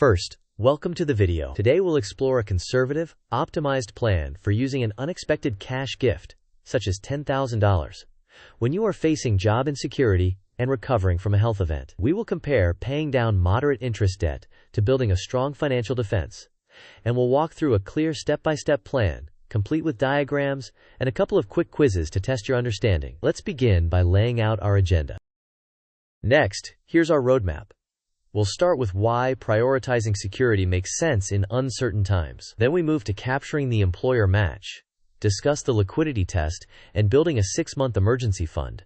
First, welcome to the video. Today we'll explore a conservative, optimized plan for using an unexpected cash gift, such as $10,000, when you are facing job insecurity and recovering from a health event. We will compare paying down moderate interest debt to building a strong financial defense, and we'll walk through a clear step-by-step plan, complete with diagrams and a couple of quick quizzes to test your understanding. Let's begin by laying out our agenda. Next, here's our roadmap. We'll start with why prioritizing security makes sense in uncertain times. Then we move to capturing the employer match, discuss the liquidity test, and building a 6-month emergency fund,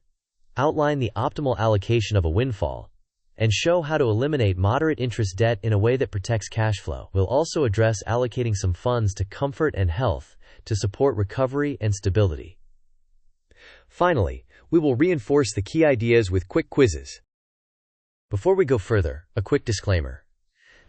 outline the optimal allocation of a windfall, and show how to eliminate moderate interest debt in a way that protects cash flow. We'll also address allocating some funds to comfort and health to support recovery and stability. Finally, we will reinforce the key ideas with quick quizzes. Before we go further, a quick disclaimer.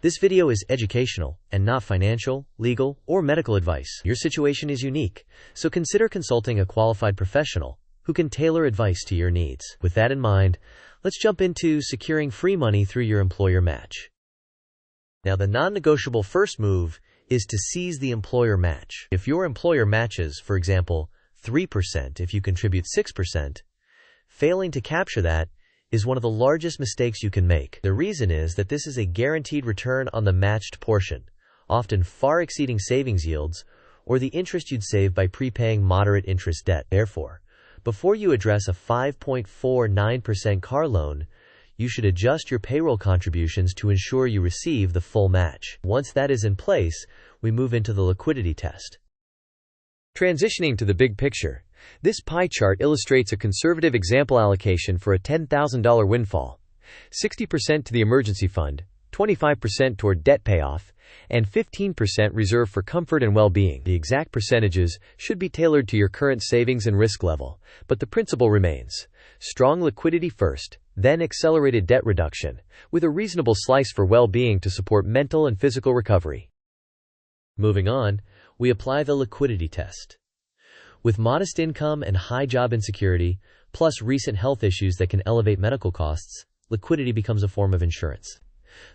This video is educational and not financial, legal, or medical advice. Your situation is unique, so consider consulting a qualified professional who can tailor advice to your needs. With that in mind, let's jump into securing free money through your employer match. Now, the non-negotiable first move is to seize the employer match. If your employer matches, for example, 3% if you contribute 6%, failing to capture that is one of the largest mistakes you can make. The reason is that this is a guaranteed return on the matched portion, often far exceeding savings yields or the interest you'd save by prepaying moderate interest debt. Therefore, before you address a 5.49% car loan, you should adjust your payroll contributions to ensure you receive the full match. Once that is in place, we move into the liquidity test. Transitioning to the big picture, this pie chart illustrates a conservative example allocation for a $10,000 windfall: 60% to the emergency fund, 25% toward debt payoff, and 15% reserved for comfort and well-being. The exact percentages should be tailored to your current savings and risk level, but the principle remains: strong liquidity first, then accelerated debt reduction, with a reasonable slice for well-being to support mental and physical recovery. Moving on, we apply the liquidity test. With modest income and high job insecurity, plus recent health issues that can elevate medical costs, liquidity becomes a form of insurance.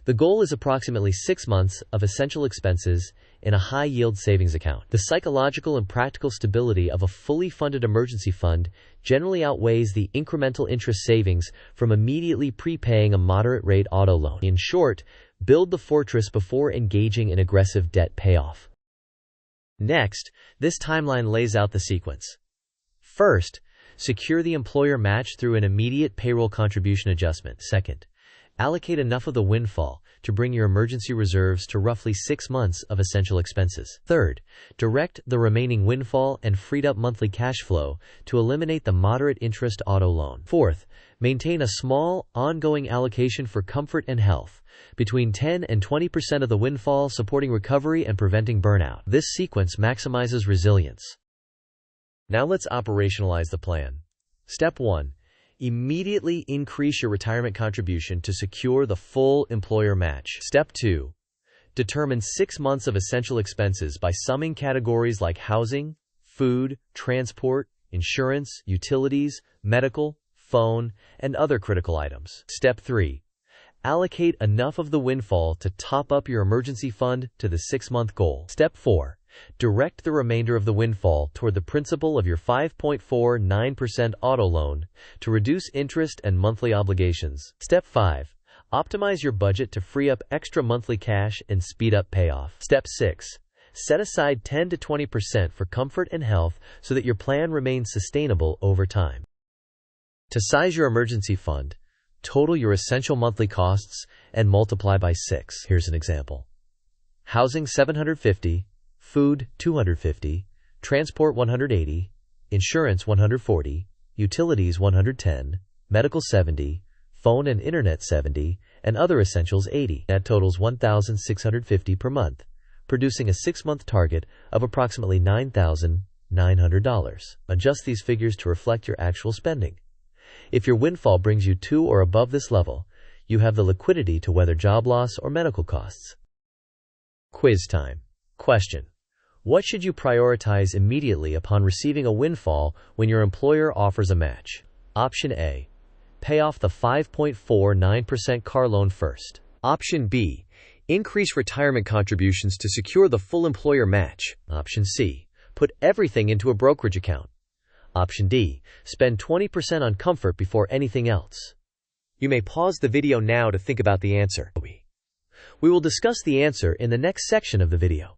The goal is approximately 6 months of essential expenses in a high-yield savings account. The psychological and practical stability of a fully funded emergency fund generally outweighs the incremental interest savings from immediately prepaying a moderate-rate auto loan. In short, build the fortress before engaging in aggressive debt payoff. Next, this timeline lays out the sequence. First, secure the employer match through an immediate payroll contribution adjustment. Second, allocate enough of the windfall to bring your emergency reserves to roughly 6 months of essential expenses. Third, direct the remaining windfall and freed up monthly cash flow to eliminate the moderate interest auto loan. Fourth, maintain a small, ongoing allocation for comfort and health, between 10 and 20% of the windfall, supporting recovery and preventing burnout. This sequence maximizes resilience. Now let's operationalize the plan. Step 1. Immediately increase your retirement contribution to secure the full employer match. Step 2. Determine 6 months of essential expenses by summing categories like housing, food, transport, insurance, utilities, medical, phone, and other critical items. Step 3. Allocate enough of the windfall to top up your emergency fund to the 6-month goal. Step 4. Direct the remainder of the windfall toward the principal of your 5.49% auto loan to reduce interest and monthly obligations. Step 5. Optimize your budget to free up extra monthly cash and speed up payoff. Step 6. Set aside 10 to 20% for comfort and health so that your plan remains sustainable over time. To size your emergency fund, total your essential monthly costs and multiply by 6. Here's an example. Housing $750, food $250, transport $180, insurance $140, utilities $110, medical $70, phone and internet $70, and other essentials $80. That totals $1,650 per month, producing a 6-month target of approximately $9,900. Adjust these figures to reflect your actual spending. If your windfall brings you to or above this level, you have the liquidity to weather job loss or medical costs. Quiz time. Question: what should you prioritize immediately upon receiving a windfall when your employer offers a match? Option A. Pay off the 5.49% car loan first. Option B. Increase retirement contributions to secure the full employer match. Option C. Put everything into a brokerage account. Option D. Spend 20% on comfort before anything else. You may pause the video now to think about the answer. We will discuss the answer in the next section of the video.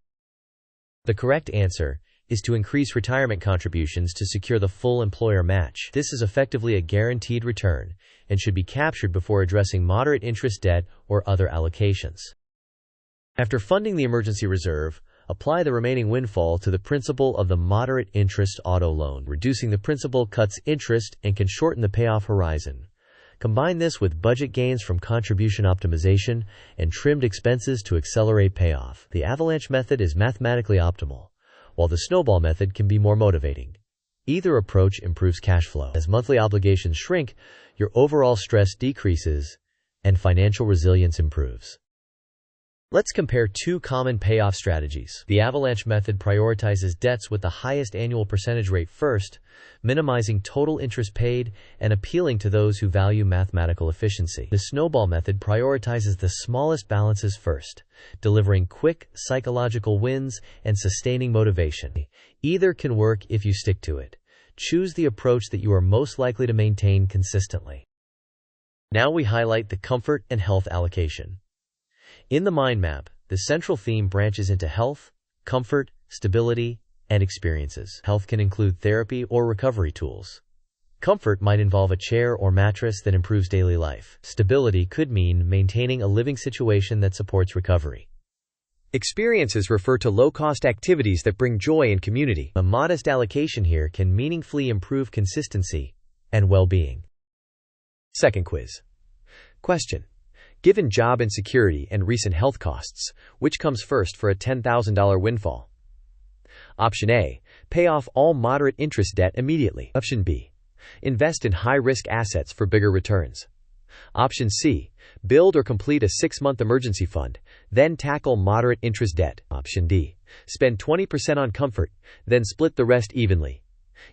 The correct answer is to increase retirement contributions to secure the full employer match. This is effectively a guaranteed return and should be captured before addressing moderate interest debt or other allocations. After funding the emergency reserve, apply the remaining windfall to the principal of the moderate interest auto loan. Reducing the principal cuts interest and can shorten the payoff horizon. Combine this with budget gains from contribution optimization and trimmed expenses to accelerate payoff. The avalanche method is mathematically optimal, while the snowball method can be more motivating. Either approach improves cash flow. As monthly obligations shrink, your overall stress decreases and financial resilience improves. Let's compare two common payoff strategies. The avalanche method prioritizes debts with the highest annual percentage rate first, minimizing total interest paid and appealing to those who value mathematical efficiency. The snowball method prioritizes the smallest balances first, delivering quick psychological wins and sustaining motivation. Either can work if you stick to it. Choose the approach that you are most likely to maintain consistently. Now we highlight the comfort and health allocation. In the mind map, the central theme branches into health, comfort, stability, and experiences. Health can include therapy or recovery tools. Comfort might involve a chair or mattress that improves daily life. Stability could mean maintaining a living situation that supports recovery. Experiences refer to low-cost activities that bring joy and community. A modest allocation here can meaningfully improve consistency and well-being. Second quiz. Question. Given job insecurity and recent health costs, which comes first for a $10,000 windfall? Option A. Pay off all moderate interest debt immediately. Option B. Invest in high-risk assets for bigger returns. Option C. Build or complete a 6-month emergency fund, then tackle moderate interest debt. Option D. Spend 20% on comfort, then split the rest evenly.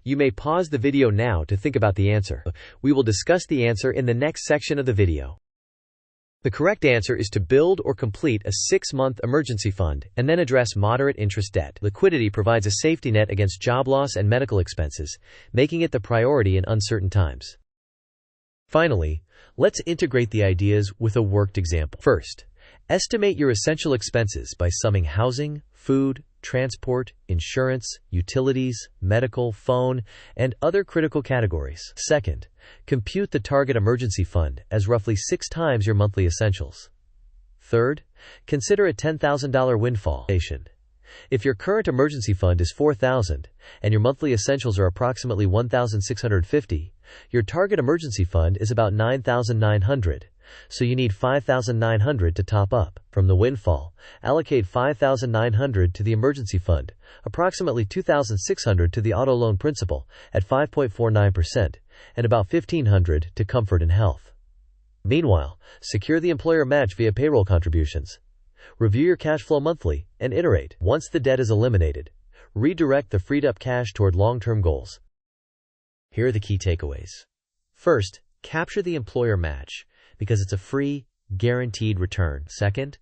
You may pause the video now to think about the answer. We will discuss the answer in the next section of the video. The correct answer is to build or complete a 6-month emergency fund and then address moderate interest debt. Liquidity provides a safety net against job loss and medical expenses, making it the priority in uncertain times. Finally, let's integrate the ideas with a worked example. First, estimate your essential expenses by summing housing, food, transport, insurance, utilities, medical, phone, and other critical categories. Second, compute the target emergency fund as roughly 6 times your monthly essentials. Third, consider a $10,000 windfall. If your current emergency fund is $4,000 and your monthly essentials are approximately $1,650, your target emergency fund is about $9,900. So you need $5,900 to top up. From the windfall, allocate $5,900 to the emergency fund, approximately $2,600 to the auto loan principal at 5.49%, and about $1,500 to comfort and health. Meanwhile, secure the employer match via payroll contributions. Review your cash flow monthly and iterate. Once the debt is eliminated, redirect the freed up cash toward long-term goals. Here are the key takeaways. First, capture the employer match, because it's a free, guaranteed return. Second,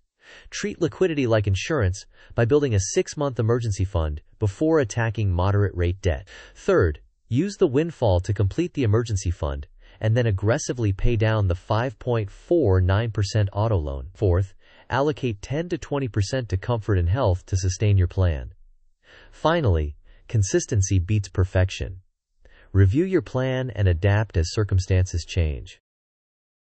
treat liquidity like insurance by building a 6-month emergency fund before attacking moderate rate debt. Third, use the windfall to complete the emergency fund and then aggressively pay down the 5.49% auto loan. Fourth, allocate 10 to 20% to comfort and health to sustain your plan. Finally, consistency beats perfection. Review your plan and adapt as circumstances change.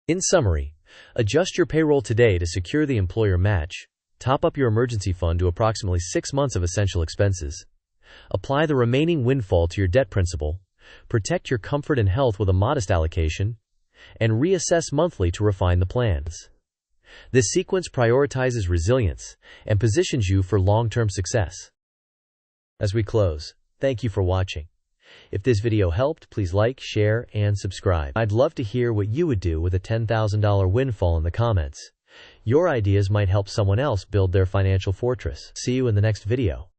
In summary, adjust your payroll today to secure the employer match, top up your emergency fund to approximately 6 months of essential expenses, apply the remaining windfall to your debt principal, protect your comfort and health with a modest allocation, and reassess monthly to refine the plans. This sequence prioritizes resilience and positions you for long-term success. As we close, thank you for watching. If this video helped, please like, share, and subscribe. I'd love to hear what you would do with a $10,000 windfall in the comments. Your ideas might help someone else build their financial fortress. See you in the next video.